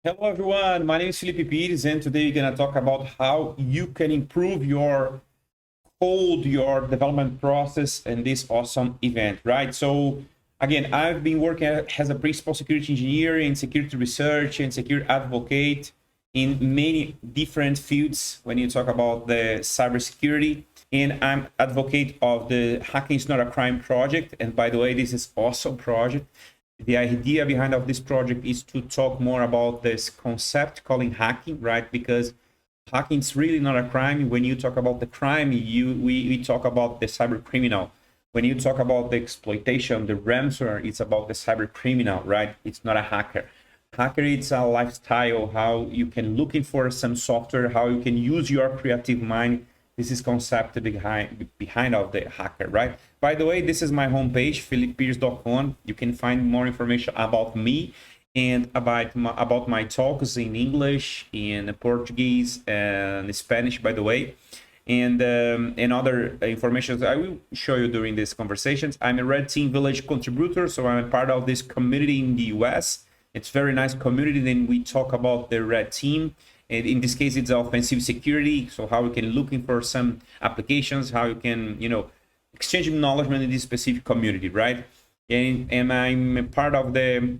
Hello everyone, my name is Felipe Pires and today we're going to talk about how you can improve your code, your development process in this awesome event, right? So again, I've been working as a principal security engineer in security research and security advocate in many different fields when you talk about the cybersecurity. And I'm advocate of the Hacking is Not a Crime project. And by the way, this is awesome project. The idea behind of this project is to talk more about this concept calling hacking, right? Because hacking is really not a crime. When you talk about the crime, we talk about the cyber criminal. When you talk about the exploitation, the ransomware, it's about the cyber criminal, right? It's not a hacker. Hacker, it's a lifestyle, how you can looking for some software, how you can use your creative mind. This is concept behind of the hacker, right? By the way, this is my homepage, philipepires.com. You can find more information about me and about my talks in English, in Portuguese, and Spanish, by the way, and other information I will show you during these conversations. I'm a Red Team Village contributor, so I'm a part of this community in the US. It's a very nice community. Then we talk about the Red Team. And in this case, it's offensive security. So how we can looking for some applications, how you can, exchange acknowledgement in this specific community, right? And I'm a part of the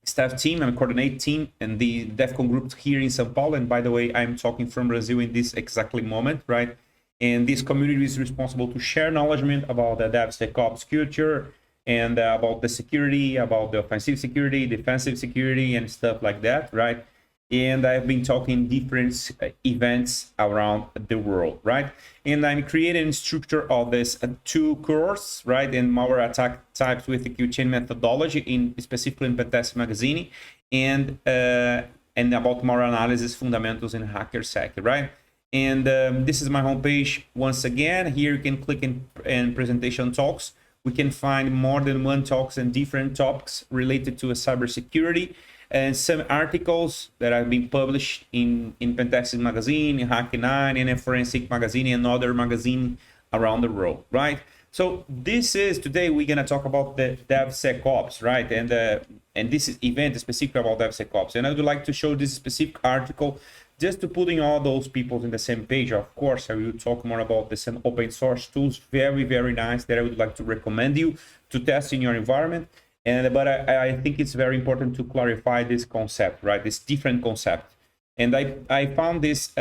staff team, I'm a coordinate team and the DEFCON group here in São Paulo. And by the way, I'm talking from Brazil in this exactly moment, right? And this community is responsible to share acknowledgement about the DevSecOps culture and about the security, about the offensive security, defensive security, and stuff like that, right? And I've been talking different events around the world, right? And I'm creating a structure of this two course, right? And malware attack types with the Q-chain methodology in specifically in Pentest magazine, and about malware analysis fundamentals in HackerSec, right? And this is my homepage. Once again, here you can click in presentation talks. We can find more than one talks and different topics related to cybersecurity. And some articles that have been published in Pentest magazine, in Hack9, in a Forensic magazine, and other magazine around the world, right? So this is, today we're gonna talk about the DevSecOps, right? And this is event specifically about DevSecOps. And I would like to show this specific article just to putting all those people in the same page. Of course, I will talk more about the some open source tools, very, very nice, that I would like to recommend you to test in your environment. But I think it's very important to clarify this concept, right? This different concept. And I found this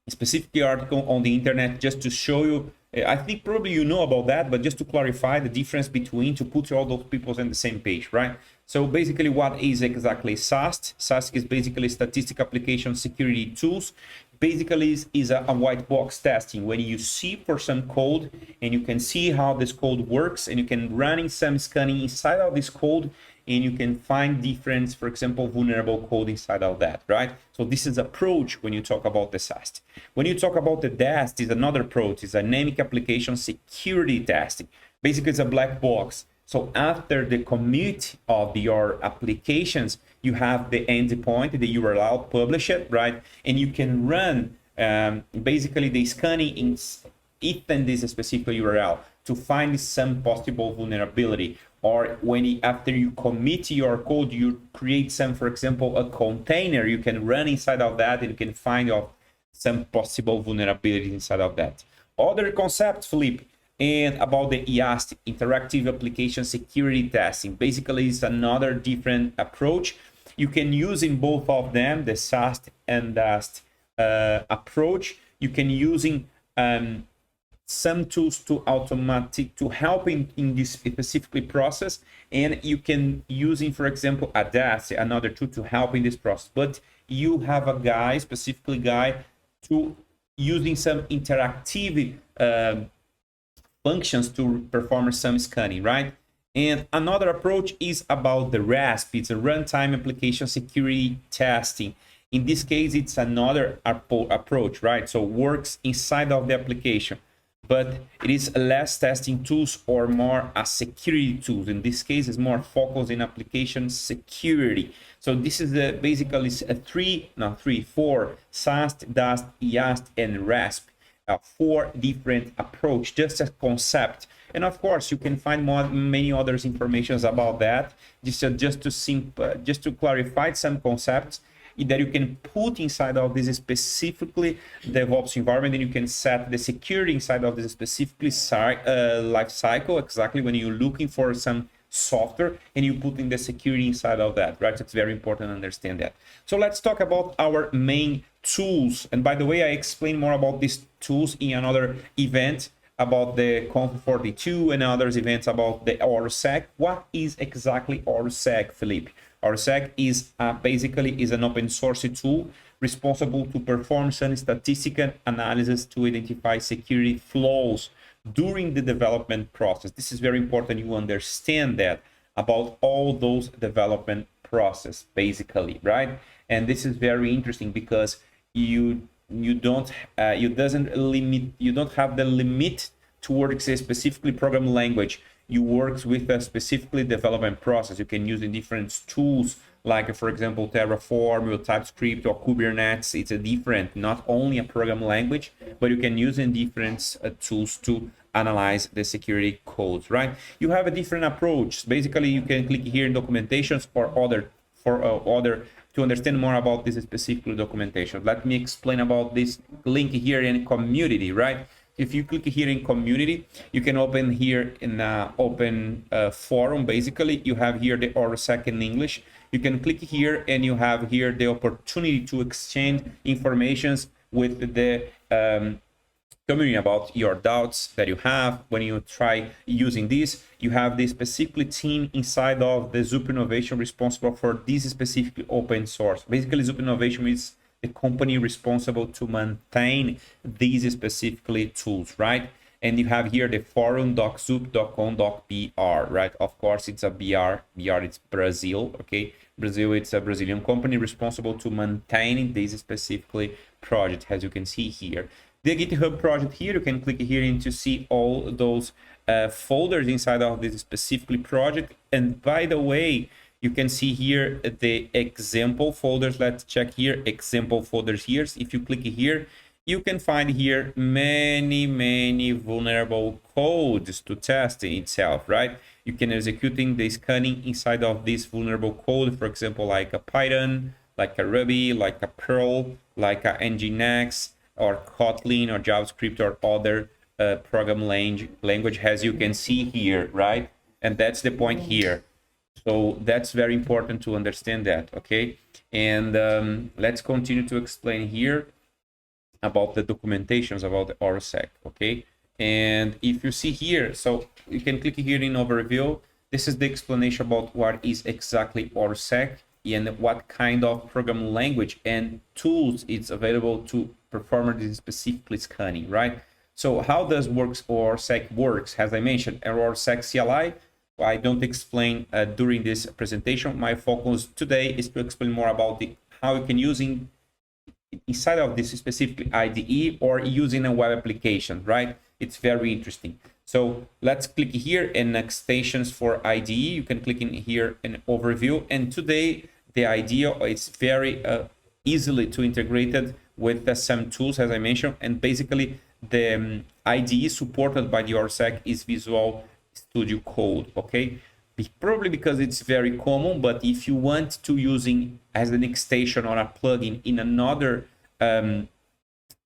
specific article on the internet just to show you. I think probably you know about that, but just to clarify the difference between, to put all those people on the same page, right? So basically, what is exactly SAST? SAST is basically Statistical Application Security Tools. Basically is a white box testing when you see for some code and you can see how this code works, and you can run some scanning inside of this code, and you can find different, for example, vulnerable code inside of that, right? So this is approach when you talk about the SAST. When you talk about the DAST, is another approach, is dynamic application security testing. Basically, it's a black box. So after the commit of your applications, you have the endpoint, the URL, publish it, right? And you can run basically the scanning within this specific URL to find some possible vulnerability. Or after you commit your code, you create some, for example, a container, you can run inside of that and you can find some possible vulnerability inside of that. Other concept, Felipe, and about the IAST, Interactive Application Security Testing. Basically, it's another different approach. You can use in both of them, the SAST and DAST approach. You can using some tools to help in this specific process, and you can using, for example, a DAST, another tool to help in this process. But you have a guy, specifically guy, to using some interactive functions to perform some scanning, right? And another approach is about the RASP. It's a runtime application security testing. In this case, it's another approach, right? So works inside of the application, but it is less testing tools or more a security tools. In this case, it's more focused in application security. So this is basically four: SAST, DAST, IAST, and RASP. 4 different approach, just a concept. And of course, you can find many other informations about that. Just to clarify some concepts that you can put inside of this specifically DevOps environment, and you can set the security inside of this specifically life cycle, exactly when you're looking for some software and you put in the security inside of that, right? It's very important to understand that. So let's talk about our main tools. And by the way, I explained more about these tools in another event about the Conf 42 and others events about the ORSEC. What is exactly ORSEC, Philippe? ORSEC is basically is an open source tool responsible to perform some statistical analysis to identify security flaws during the development process. This is very important you understand that about all those development process, basically, right? And this is very interesting because you don't have the limit to work specifically program language. You work with a specifically development process. You can use the different tools like, for example, Terraform or Typescript or Kubernetes. It's a different, not only a program language, but you can use in different tools to analyze the security codes, right? You have a different approach. Basically, you can click here in documentations or other to understand more about this specific documentation. Let me explain about this link here in community, right? If you click here in community, you can open here in open forum. Basically, you have here the ORSEC in English. You can click here and you have here the opportunity to exchange informations with the community about your doubts that you have when you try using this. You have the specific team inside of the Zup Innovation responsible for this specific open source. Basically, Zup Innovation is the company responsible to maintain these specifically tools, right? And you have here the forum.zup.com.br, right? Of course, it's a BR. BR, it's Brazil, okay? Brazil, it's a Brazilian company responsible to maintain this specifically project, as you can see here. The GitHub project here, you can click here in to see all those folders inside of this specifically project. And by the way, you can see here the example folders. Let's check here, example folders here. If you click here, you can find here many vulnerable codes to test itself, right? You can executing the scanning inside of this vulnerable code, for example, like a Python, like a Ruby, like a Perl, like a Nginx, or Kotlin or JavaScript or other program language, as you can see here, right? And that's the point here. So that's very important to understand that, okay? And let's continue to explain here about the documentations about the ORSEC, okay? And if you see here, so you can click here in overview. This is the explanation about what is exactly ORSEC and what kind of program language and tools it's available to perform this specifically scanning, right? So how does ORSEC works? As I mentioned, ORSEC CLI, I don't explain during this presentation. My focus today is to explain more about how you can use inside of this specific IDE or using a web application, right? It's very interesting. So let's click here in extensions for IDE. You can click in here in overview. And today the idea is very easily to integrate it with some tools, as I mentioned. And basically the IDE supported by the ORSEC is Visual Studio Code, okay? Probably because it's very common, but if you want to using as an extension or a plugin in another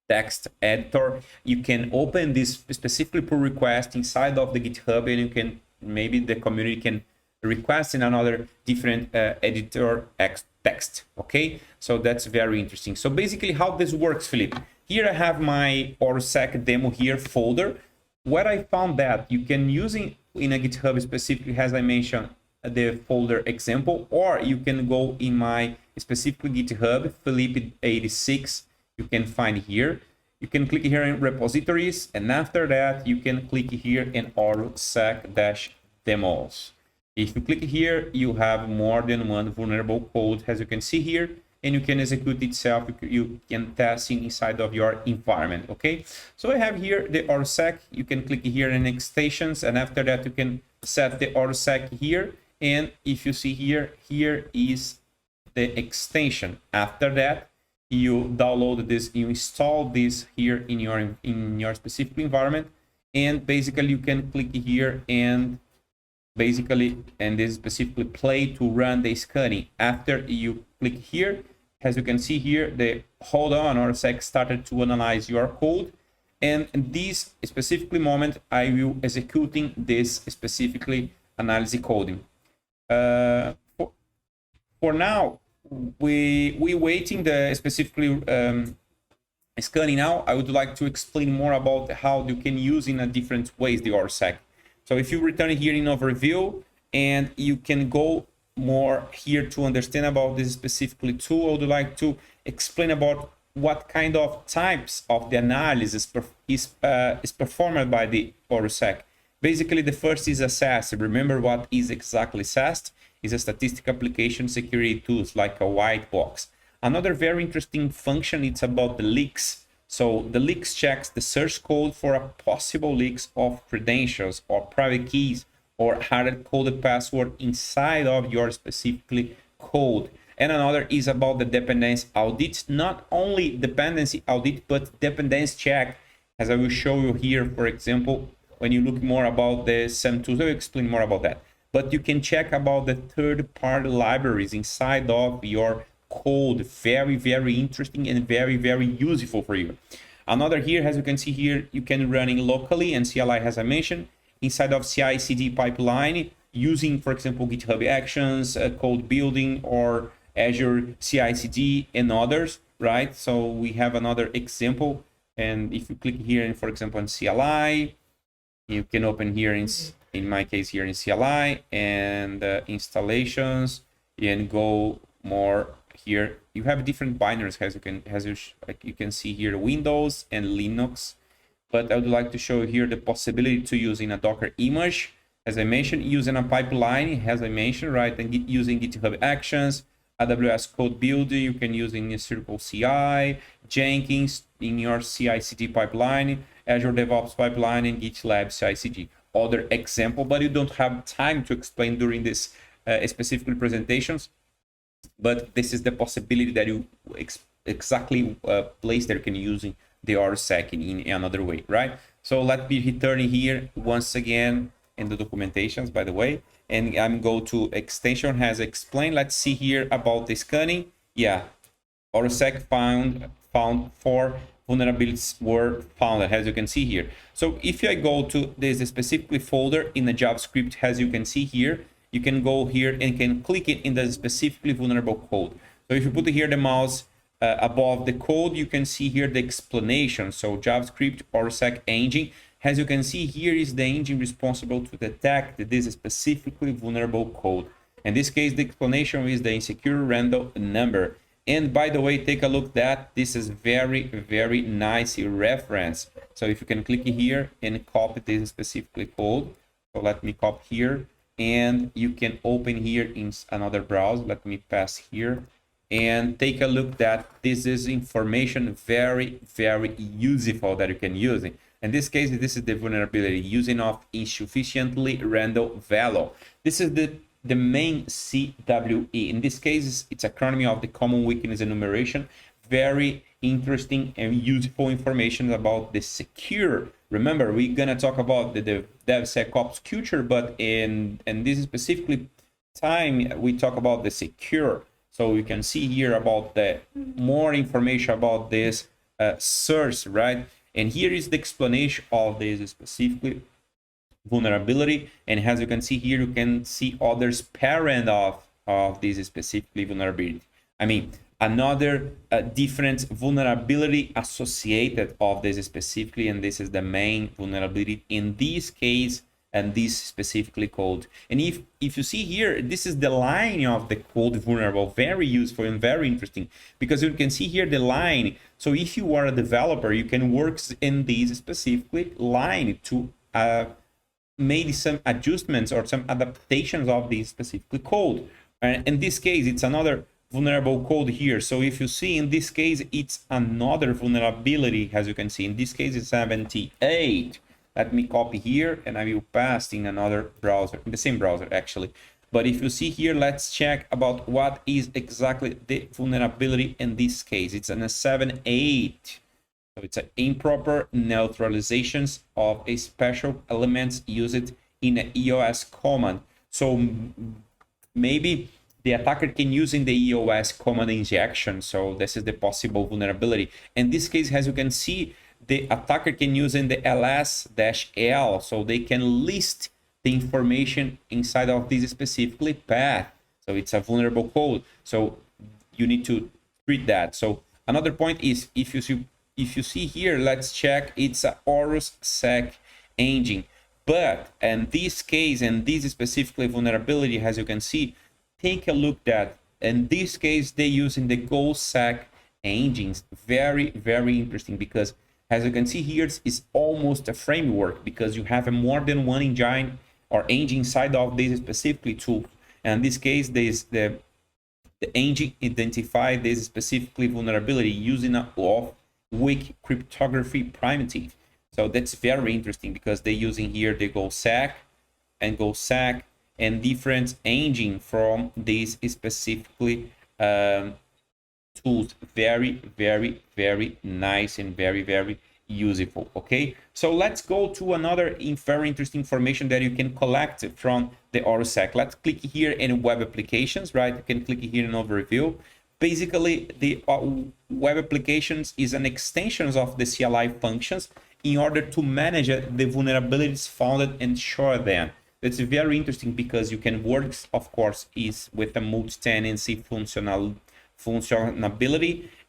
text editor, you can open this specifically pull request inside of the GitHub, and you can, maybe the community can request in another different editor text, okay? So that's very interesting. So basically how this works, Philippe, here I have my ORSEC demo here folder. What I found that you can use in a GitHub specifically, as I mentioned, the folder example, or you can go in my specific GitHub, Philippe86, you can find here. You can click here in repositories, and after that, you can click here in ORSEC-demos. If you click here, you have more than one vulnerable code, as you can see here, and you can execute itself. You can test inside of your environment, okay? So I have here the ORSEC. You can click here in extensions, and after that, you can set the ORSEC here. And if you see here, here is the extension. After that, you download this, you install this here in your specific environment, and basically you can click here and basically, and this specifically play to run the scanning. After you click here, as you can see here, the hold on or sec started to analyze your code. And in this specifically moment, I will executing this specifically analysis coding. For now, we waiting the specifically scanning. Now I would like to explain more about how you can use in a different ways the ORSEC. So if you return here in overview, and you can go more here to understand about this specifically tool, I would like to explain about what kind of types of the analysis is performed by the ORSEC. Basically, the first is a SAST. Remember what is exactly SAST? Is a statistical application security tools like a white box. Another very interesting function, it's about the leaks. So the leaks checks the source code for a possible leaks of credentials or private keys or hard-coded password inside of your specifically code. And another is about the dependency audit, not only dependency audit, but dependency check, as I will show you here, for example, when you look more about the SAM tools, I will explain more about that. But you can check about the third-party libraries inside of your code. Very, very interesting and very, very useful for you. Another here, as you can see here, you can run it locally and CLI, as I mentioned, inside of CI/CD pipeline using, for example, GitHub Actions, code building, or Azure CI/CD and others, right? So we have another example, and if you click here, and for example, on CLI, you can open here in my case here in CLI and installations, and go more here. You have different binaries, as you can see here, Windows and Linux. But I would like to show you here the possibility to use in a Docker image, as I mentioned, using a pipeline, as I mentioned, right? And using GitHub Actions, AWS Code Builder, you can use in Circle CI, Jenkins in your CI/CD pipeline, Azure DevOps pipeline, and GitLab CI/CD. Other example, but you don't have time to explain during this specific presentations. But this is the possibility that you exactly place that you can use the ORSEC in another way, right? So let me return here once again in the documentations, by the way, and I'm go to extension as explained. Let's see here about the scanning. Yeah, ORSEC found 4 vulnerabilities were found, as you can see here. So if I go to this specific folder in the JavaScript, as you can see here, you can go here and can click it in the specifically vulnerable code. So if you put here the mouse above the code, you can see here the explanation. So JavaScript ORSEC engine, as you can see here, is the engine responsible to detect this specifically vulnerable code. In this case, the explanation is the insecure random number. And by the way, take a look that this is very, very nice reference. So if you can click here and copy this specifically code. So let me copy here, and you can open here in another browser. Let me pass here and take a look that this is information very, very useful that you can use. In this case, this is the vulnerability using of insufficiently random value. This is the main CWE. In this case, it's acronym of the Common Weakness Enumeration. Very interesting and useful information about the secure. Remember, we're gonna talk about the DevSecOps culture, but in this specifically time, we talk about the secure. So you can see here about the more information about this source, right? And here is the explanation of this specifically vulnerability. And as you can see here, you can see others parent of this specifically vulnerability. I mean, another different vulnerability associated of this specifically, and this is the main vulnerability in this case, and this specifically code. And if you see here, this is the line of the code vulnerable, very useful and very interesting, because you can see here the line. So if you are a developer, you can work in this specifically line to make some adjustments or some adaptations of this specific code. And in this case, it's another vulnerable code here. So if you see in this case, it's another vulnerability, as you can see. In this case, it's 78. Let me copy here and I will paste in another browser, in the same browser actually. But if you see here, let's check about what is exactly the vulnerability in this case. It's in a 7.8. So it's an improper neutralizations of a special elements used in an EOS command. So maybe the attacker can use in the EOS command injection. So this is the possible vulnerability. In this case, as you can see, the attacker can use in the ls-l, so they can list the information inside of this specifically path. So it's a vulnerable code. So you need to treat that. So another point is, if you see here, let's check, it's a ORUS-sec engine. But in this case, and this specifically vulnerability, as you can see, take a look at, in this case, they using the GoSec engines. Very, very interesting, because as you can see here, it's almost a framework, because you have more than one engine or engine inside of this specifically tool. And in this case, there's the engine identify this specifically vulnerability using a weak cryptography primitive. So that's very interesting, because they're using here the GoSec and different engine from these specifically tools. Very, very, very nice and very, very useful. Okay, so let's go to another very interesting information that you can collect from the ORUS-sec. Let's click here in web applications, right? You can click here in overview. Basically, the web applications is an extension of the CLI functions in order to manage the vulnerabilities found and shore them. That's very interesting, because you can work, of course, is with a multi-tenancy functionality.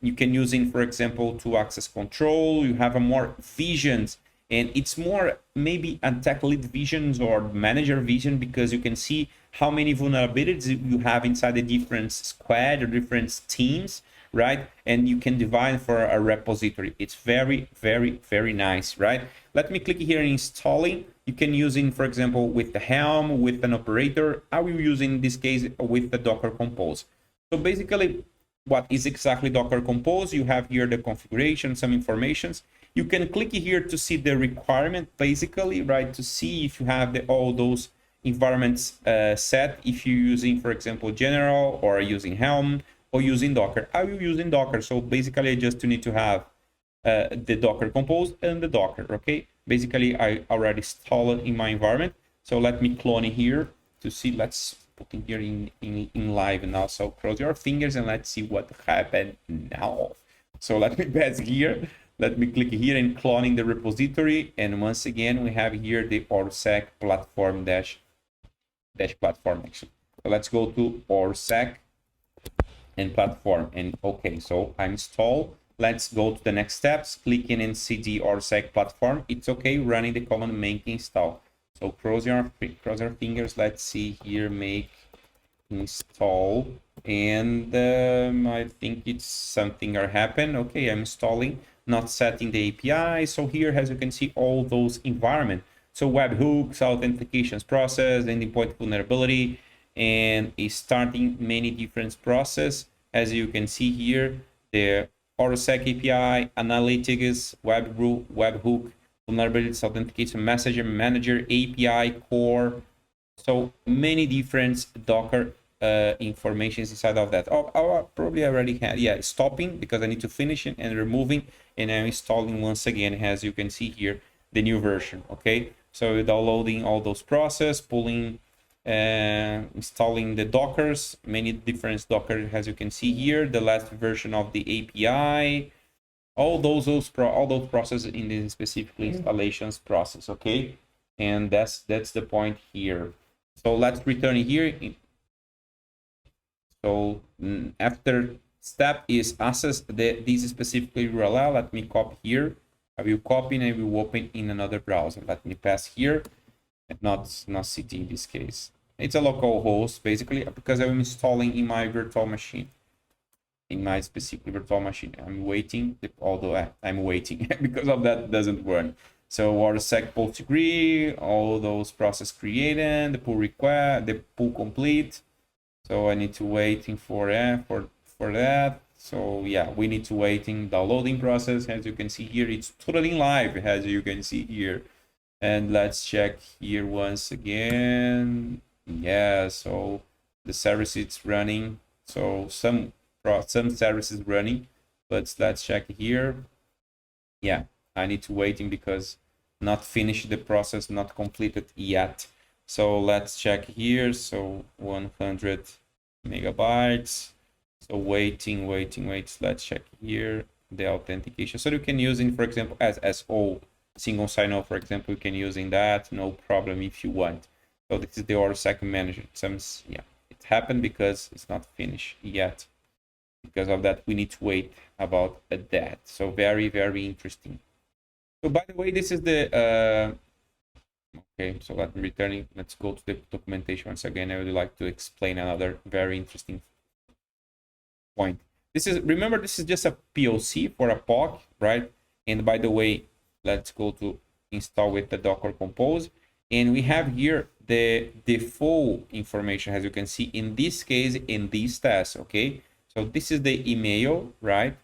You can use it, for example, to access control. You have a more visions, and it's more maybe a tech lead visions or manager vision, because you can see how many vulnerabilities you have inside the different squad or different teams, right? And you can divide for a repository. It's very, very, very nice, right? Let me click here in installing. You can use it, for example, with the Helm, with an operator. I will use in this case with the Docker Compose. So basically, what is exactly Docker Compose? You have here the configuration, some informations. You can click here to see the requirement, basically, right? To see if you have all those environments set. If you're using, for example, General, or using Helm, or using Docker. I will use in Docker. So basically, I just need to have the Docker Compose and the Docker. Okay. Basically, I already installed it in my environment. So let me clone it here to see. Let's put it here in live now. So cross your fingers and let's see what happened now. So let me pass here. Let me click here and cloning the repository. And once again, we have here the ORUS-sec platform dash platform action. So let's go to ORUS-sec and platform. And okay, so I install. Let's go to the next steps. Clicking in cd ORUS-sec platform. It's okay running the command make install. So cross your fingers. Let's see here, make install, and I think it's something are happen. Okay, I'm installing, not setting the API. So here, as you can see, all those environment. So webhooks, authentications process, endpoint vulnerability, and is starting many different process. As you can see here, the ORUS-sec API, analytics, webhook, vulnerabilities, authentication, messenger, manager, API, core. So many different Docker informations inside of that. Oh, I probably already had, yeah, stopping because I need to finish it and removing, and I'm installing once again, as you can see here, the new version. Okay, so downloading all those process, pulling, installing the Dockers, many different Docker, as you can see here, the last version of the API, all those processes in the specific installations process. Okay, and that's the point here. So let's return here. So after step is access this specific URL. Let me copy here. I will copy and I will open in another browser. Let me pass here, and not city in this case. It's a local host basically, because I'm installing in my virtual machine. In my specific virtual machine, I'm waiting. Although I'm waiting because of that doesn't work. So ORUS-sec PostgreSQL, all those process created, the pull request, the pull complete. So I need to waiting for that. So yeah, we need to waiting downloading process. As you can see here, it's totally live, as you can see here. And let's check here once again. Yeah, so the service it's running. So some services running, but let's check here. yeah, I need to waiting because not finished the process, not completed yet. So let's check here. So 100 megabytes. So waiting. Let's check here the authentication. So you can use in, for example, as SO single sign-on, for example, you can use in that, no problem if you want. So this is the ORSEC manager. Yeah, it happened because it's not finished yet. Because of that, we need to wait about that. So very, very interesting. So by the way, this is the okay, so let's go to the documentation once again. I would like to explain another very interesting point. Remember, this is just a POC for a POC, right? And by the way, let's go to install with the Docker Compose. And we have here the default information, as you can see, in this case, in this test, okay? So this is the email, right?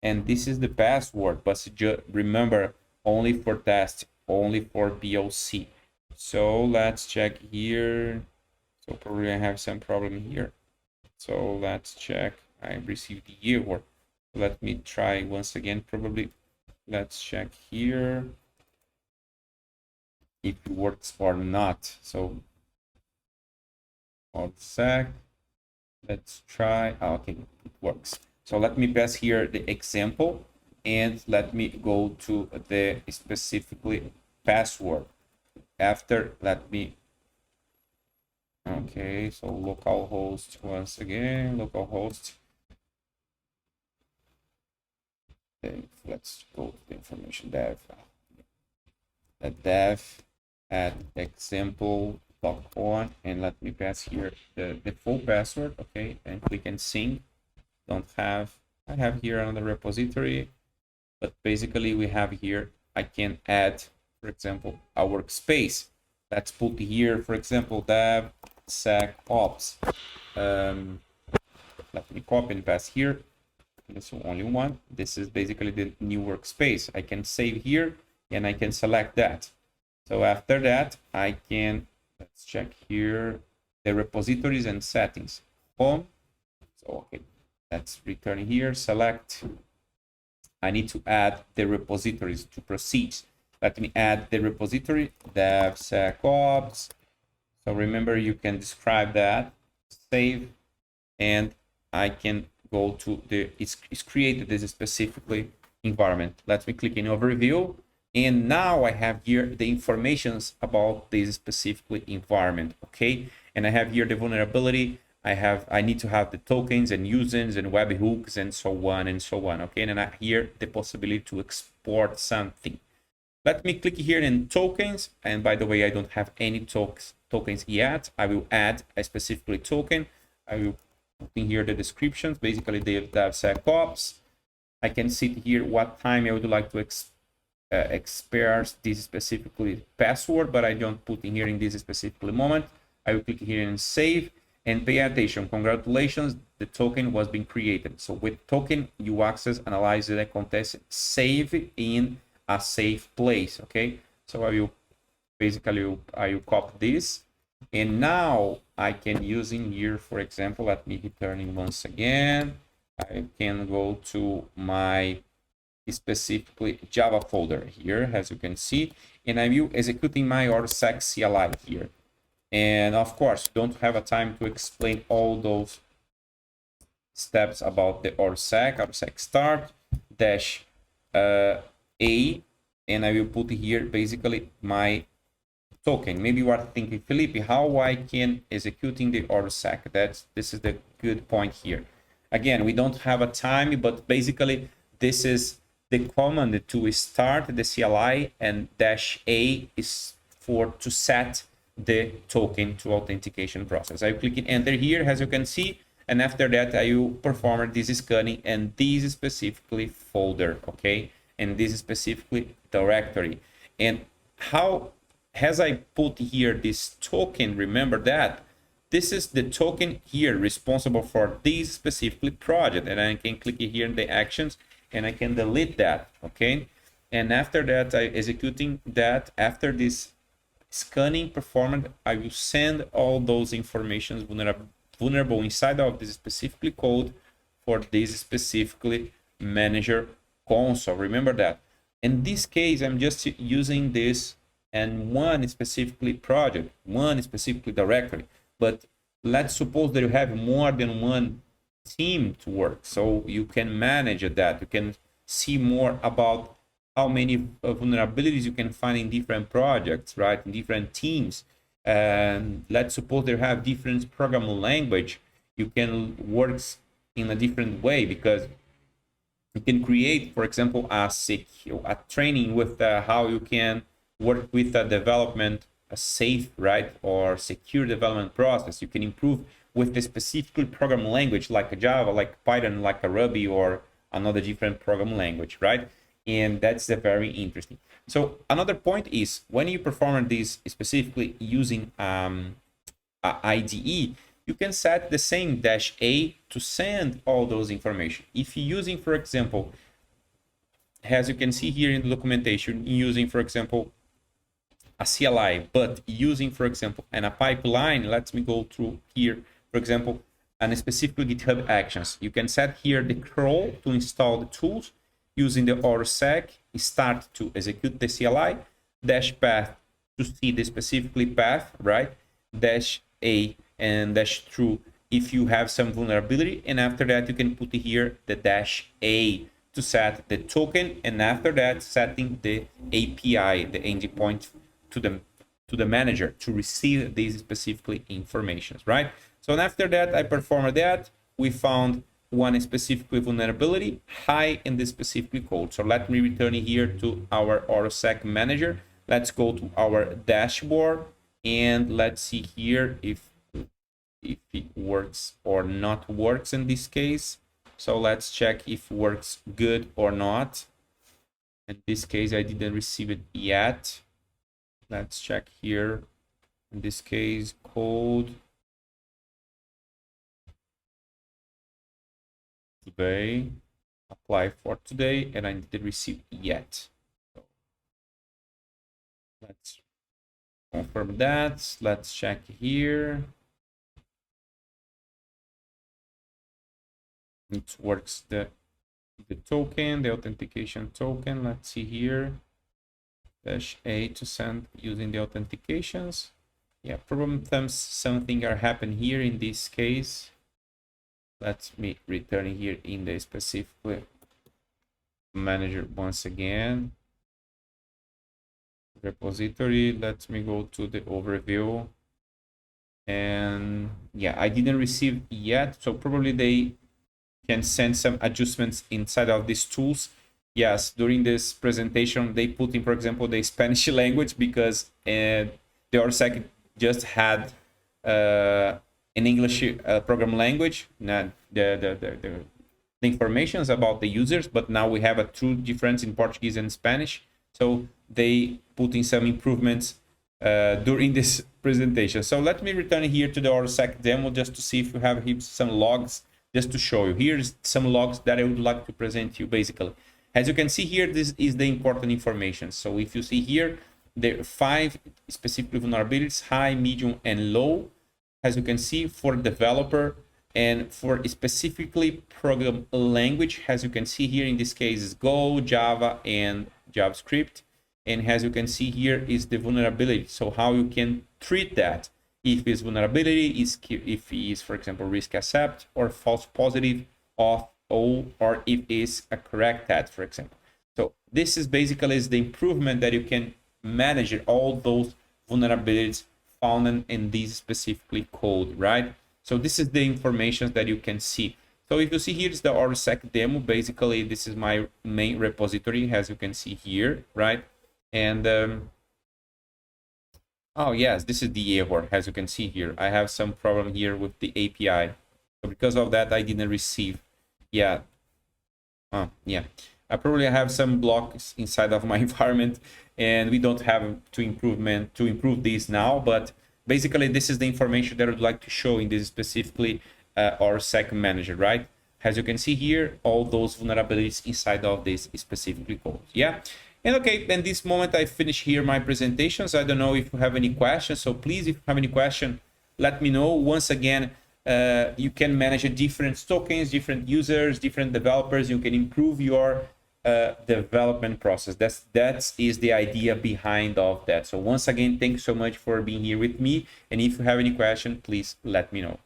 And this is the password, but just remember, only for test, only for POC. So let's check here. So probably I have some problem here. So let's check. I received the error. Let me try once again. Probably let's check here if it works or not. So one sec. Let's try. Okay, it works. So let me pass here the example and let me go to the specifically password. After, let me, okay, so localhost once again, localhost. Okay, let's go to the information dev. The dev add example on, and let me pass here the full password, okay, and click and sync. I have here another repository, but basically we have here, I can add, for example, a workspace. Let's put here, for example, dev sec ops. Let me copy and paste here. This is only one. This is basically the new workspace. I can save here and I can select that. So after that, I can, let's check here, the repositories and settings. Home. So, okay, let's return here, select. I need to add the repositories to proceed. Let me add the repository, DevSecOps. So remember, you can describe that, save, and I can go to it's created this specifically environment. Let me click in overview. And now I have here the informations about this specifically environment, okay? And I have here the vulnerability. I need to have the tokens and users and webhooks and so on, okay? And I here the possibility to export something. Let me click here in tokens. And by the way, I don't have any tokens yet. I will add a specifically token. I will put in here the descriptions, basically the DevSecOps. I can see here what time I would like to expose this specifically password, but I don't put in here in this specifically moment. I will click here and save and pay attention. Congratulations, the token was being created. So with token, you access, analyze the context, save in a safe place, okay? So I will copy this, and now I can use in here, for example, let me return in once again. I can go to my specifically Java folder here, as you can see, and I will executing my ORSEC CLI here. And of course, don't have a time to explain all those steps about the ORSEC start dash A, and I will put here basically my token. Maybe you are thinking, Felipe, how I can executing the ORSEC? This is the good point here. Again, we don't have a time, but basically this is the command to start the CLI, and -A is to set the token to authentication process. I click enter here, as you can see, and after that I will perform this scanning and this specifically folder, okay, and this specifically directory. And how, as I put here this token, remember that this is the token here responsible for this specifically project, and I can click here in the actions and I can delete that, okay? And after that, I executing that. After this scanning performed, I will send all those informations vulnerable inside of this specifically code for this specifically manager console. Remember that In this case, I'm just using this and one specifically project, one specifically directory. But let's suppose that you have more than one team to work. So you can manage that. You can see more about how many vulnerabilities you can find in different projects, right? In different teams. And let's suppose they have different programming language. You can work in a different way because you can create, for example, a training with how you can work with a development, a safe, right, or secure development process. You can improve with the specific programming language like a Java, like Python, like a Ruby, or another different programming language, right? And that's very interesting. So another point is when you perform this specifically using IDE, you can set the same -a to send all those information. If you're using, for example, as you can see here in the documentation, using, for example, a CLI, but using, for example, a pipeline, let me go through here, for example, and specifically GitHub Actions. You can set here the crawl to install the tools using the autosec, start to execute the CLI, -path to see the specifically path, right? -a and -true if you have some vulnerability, and after that you can put here the -a to set the token, and after that setting the API, the endpoint to the manager to receive these specifically informations, right? So after that I performed that. We found one specific vulnerability high in this specific code. So let me return here to our autosec manager. Let's go to our dashboard and let's see here if it works or not works in this case. So let's check if it works good or not. In this case, I didn't receive it yet. Let's check here. In this case, code today, apply for today, and I didn't receive it yet. So let's confirm that. Let's check here. It works the token, the authentication token. Let's see here. -a to send using the authentications. Yeah, probably something are happening here in this case. Let me return here in the specific manager once again. Repository. Let me go to the overview. And yeah, I didn't receive yet, so probably they can send some adjustments inside of these tools. Yes, during this presentation, they put in, for example, the Spanish language because the ORSEC just had an English program language, not the informations about the users, but now we have a true difference in Portuguese and Spanish. So they put in some improvements during this presentation. So let me return here to the ORSEC demo just to see if we have here some logs, just to show you. Here's some logs that I would like to present to you basically. As you can see here, this is the important information. So if you see here, there are 5 specific vulnerabilities, high, medium, and low. As you can see, for developer and for specifically program language, as you can see here, in this case is Go, Java, and Javascript. And as you can see here is the vulnerability. So how you can treat that. If it's vulnerability, if it is, for example, risk accept or false positive of or if it's a correct that, for example. So this is basically the improvement that you can manage all those vulnerabilities found in this specifically code, right? So this is the information that you can see. So if you see here is the ORSEC demo, basically this is my main repository, as you can see here, right? And oh yes, this is the error, as you can see here. I have some problem here with the API. So because of that, I didn't receive. Yeah. Yeah. I probably have some blocks inside of my environment, and we don't have to improve this now. But basically, this is the information that I would like to show in this specifically ORSEC manager, right? As you can see here, all those vulnerabilities inside of this specifically code. Yeah. And okay, in this moment, I finish here my presentations. I don't know if you have any questions. So please, if you have any question, let me know. Once again, you can manage different tokens, different users, different developers. You can improve your development process. That is the idea behind of that. So once again, thanks so much for being here with me. And if you have any question, please let me know.